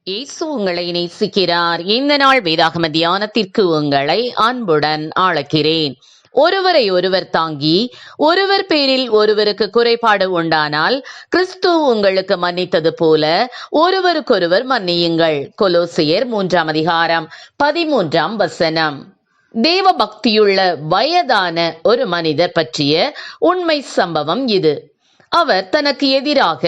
இயேசு உங்களை நேசிக்கிறார். இந்த நாள் வேதாகம தியானத்திற்கு உங்களை அன்புடன் அழைக்கிறேன். ஒருவரை ஒருவர் தாங்கி ஒருவர் பேரில் ஒருவருக்கு குறைபாடு உண்டானால் கிறிஸ்து உங்களுக்கு மன்னித்தது போல ஒருவருக்கொருவர் மன்னியுங்கள். கொலோசியர் 3:13 தேவ பக்தியுள்ள வயதான ஒரு மனிதர் பற்றிய உண்மை சம்பவம் இது. அவர் தனக்கு எதிராக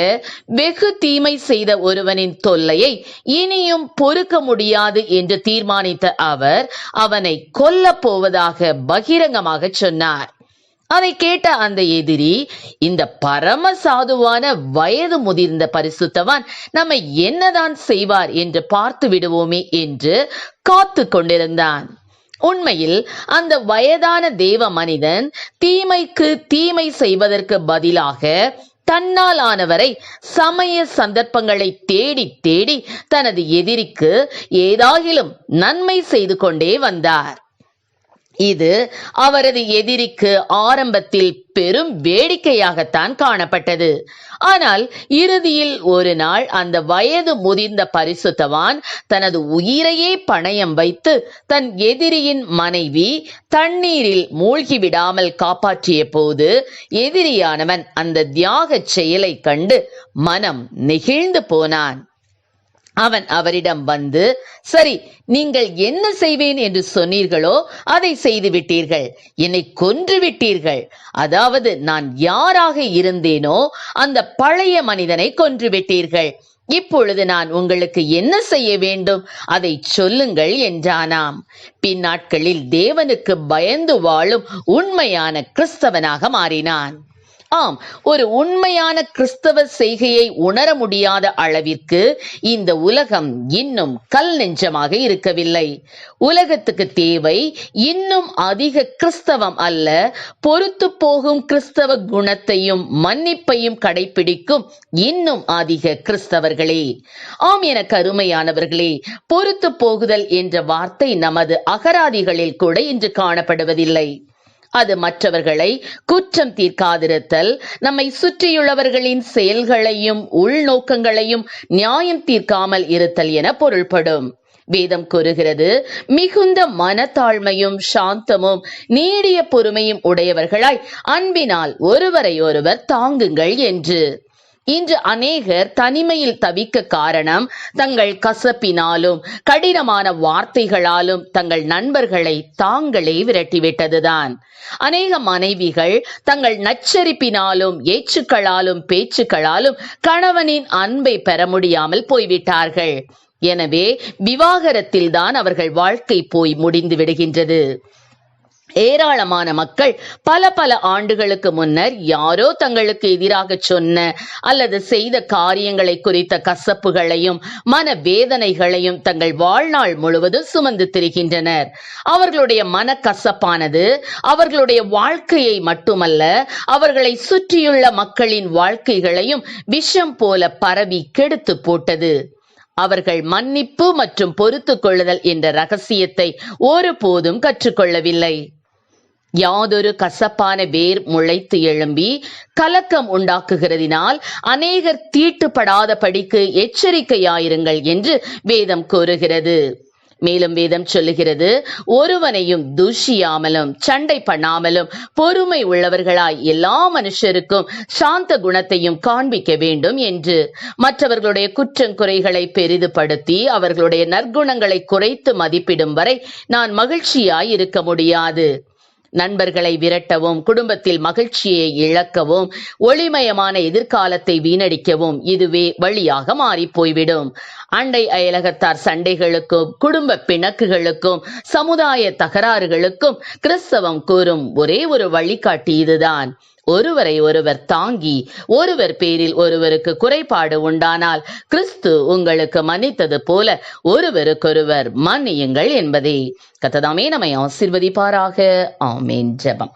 வெகு தீமை செய்த ஒருவனின் தொல்லையை இனியும் பொறுக்க முடியாது என்று தீர்மானித்த அவர் அவனை கொல்லப் போவதாக பகிரங்கமாக சொன்னார். அதை கேட்ட அந்த எதிரி, இந்த பரம சாதுவான வயது முதிர்ந்த பரிசுத்தவான் நம்மை என்னதான் செய்வார் என்று பார்த்து விடுவோமே என்று காத்து கொண்டிருந்தான். உண்மையில் அந்த வயதான தேவ மனிதன் தீமைக்கு தீமை செய்வதற்கு பதிலாக தன்னால் ஆனவரை சமய சந்தர்ப்பங்களை தேடி தேடி தனது எதிரிக்கு ஏதாகிலும் நன்மை செய்து கொண்டே வந்தார். இது அவரது எதிரிக்கு ஆரம்பத்தில் பெரும் வேடிக்கையாகத்தான் காணப்பட்டது. ஆனால் இறுதியில் ஒரு நாள் அந்த வயது முதிர்ந்த பரிசுத்தவான் தனது உயிரையே பணயம் வைத்து தன் எதிரியின் மனைவி தண்ணீரில் மூழ்கிவிடாமல் காப்பாற்றிய போது எதிரியானவன் அந்த தியாக செயலை கண்டு மனம் நெகிழ்ந்து போனான். அவன் அவரிடம் வந்து, சரி, நீங்கள் என்ன செய்வேன் என்று சொன்னீர்களோ அதை செய்து விட்டீர்கள், என்னை கொன்று விட்டீர்கள். அதாவது நான் யாராக இருந்தேனோ அந்த பழைய மனிதனை கொன்று விட்டீர்கள். இப்பொழுது நான் உங்களுக்கு என்ன செய்ய வேண்டும் அதை சொல்லுங்கள் என்றானாம். பின்னாட்களில் தேவனுக்கு பயந்து வாழும் உண்மையான கிறிஸ்தவனாக மாறினான். ஆம், ஒரு உண்மையான கிறிஸ்தவ செய்கையை உணர முடியாத அளவிற்கு இந்த உலகம் இன்னும் கல் நெஞ்சமாக இருக்கவில்லை. உலகத்துக்கு தேவை இன்னும் அதிக கிறிஸ்தவம் அல்ல, பொறுத்து போகும் கிறிஸ்தவ குணத்தையும் மன்னிப்பையும் கடைபிடிக்கும் இன்னும் அதிக கிறிஸ்தவர்களே. ஆம், என கருமையானவர்களே, பொறுத்து போகுதல் என்ற வார்த்தை நமது அகராதிகளில் கூட இன்று காணப்படுவதில்லை. அது மற்றவர்களை குற்றம் தீர்க்காதிருத்தல், நம்மை சுற்றியுள்ளவர்களின் செயல்களையும் உள்நோக்கங்களையும் நியாயம் தீர்க்காமல் இருத்தல் என பொருள்படும். வேதம் கூறுகிறது, மிகுந்த மனத்தாழ்மையும் சாந்தமும் நீடிய பொறுமையும் உடையவர்களாய் அன்பினால் ஒருவரை ஒருவர் தாங்குங்கள் என்று. இன்று அநேகர் தனிமையில் தவிக்க காரணம் தங்கள் கசப்பினாலும் கடினமான வார்த்தைகளாலும் தங்கள் நண்பர்களை தாங்களே விரட்டிவிட்டதுதான். அநேக மனைவிகள் தங்கள் நச்சரிப்பினாலும் ஏச்சுக்களாலும் பேச்சுக்களாலும் கணவனின் அன்பை பெற முடியாமல் போய்விட்டார்கள். எனவே விவாகரத்தில் தான் அவர்கள் வாழ்க்கை போய் முடிந்து விடுகின்றது. ஏராளமான மக்கள் பல ஆண்டுகளுக்கு முன்னர் யாரோ தங்களுக்கு எதிராக சொன்ன அல்லது செய்த காரியங்களை குறித்த கசப்புகளையும் மன வேதனைகளையும் தங்கள் வாழ்நாள் முழுவதும் சுமந்து திரிகின்றனர். அவர்களுடைய மன கசப்பானது அவர்களுடைய வாழ்க்கையை மட்டுமல்ல, அவர்களை சுற்றியுள்ள மக்களின் வாழ்க்கைகளையும் விஷம் போல பரவி கெடுத்து போட்டது. அவர்கள் மன்னிப்பு மற்றும் பொறுத்து கொள்ளுதல் என்ற ரகசியத்தை ஒருபோதும் கற்றுக்கொள்ளவில்லை. யாதொரு கசப்பான வேர் முளைத்து எழும்பி கலக்கம் உண்டாக்குகிறதினால் அநேகர் தீட்டுப்படாத படிக்கு எச்சரிக்கையாயிருங்கள் என்று வேதம் கூறுகிறது. மேலும் வேதம் சொல்லுகிறது, ஒருவனையும் தூஷியாமலும் சண்டை பண்ணாமலும் பொறுமை உள்ளவர்களாய் எல்லா மனுஷருக்கும் சாந்த குணத்தையும் காண்பிக்க வேண்டும் என்று. மற்றவர்களுடைய குற்றங்குறைகளை பெரிதுபடுத்தி அவர்களுடைய நற்குணங்களை குறைத்து மதிப்பிடும் வரை நான் மகிழ்ச்சியாய் இருக்க முடியாது. நண்பர்களை விரட்டவும், குடும்பத்தில் மகிழ்ச்சியை இழக்கவும், ஒளிமயமான எதிர்காலத்தை வீணடிக்கவும் இதுவே வழியாக மாறி போய்விடும். அண்டை அயலகத்தார் சண்டைகளுக்கும் குடும்ப பிணக்குகளுக்கும் சமுதாய தகராறுகளுக்கும் கிறிஸ்தவம் கூறும் ஒரே ஒரு வழிகாட்டி இதுதான். ஒருவரை ஒருவர் தாங்கி ஒருவர் பேரில் ஒருவருக்கு குறைபாடு உண்டானால் கிறிஸ்து உங்களுக்கு மன்னித்தது போல ஒருவருக்கொருவர் மன்னியுங்கள் என்பதே. கர்த்தர் நம்மை ஆசீர்வதிப்பாராக. ஆமென். ஜெபம்.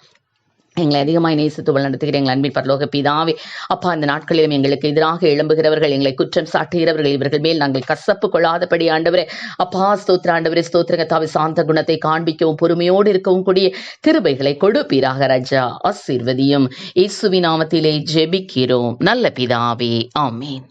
எங்களை அதிகமாய் நேசித்து வழிநடத்துகிற எங்கள் அன்பின் பரலோக பிதாவே, அப்பா, இந்த நாட்களிலும் எங்களுக்கு எதிராக எழும்புகிறவர்கள், எங்களை குற்றம் சாட்டுகிறவர்கள், இவர்கள் மேல் நாங்கள் கசப்பு கொள்ளாதபடி ஆண்டவரே, அப்பா, ஸ்தோத்திர ஆண்டவரே, ஸ்தோத்திர கர்த்தாவே, சாந்த குணத்தை காண்பிக்கவும் பொறுமையோடு இருக்கவும் கூடிய கிருபைகளை கொடுப்பீராக ராஜா. ஆசீர்வதியும். இயேசுவின் நாமத்திலே ஜெபிக்கிறோம் நல்ல பிதாவே. ஆமென்.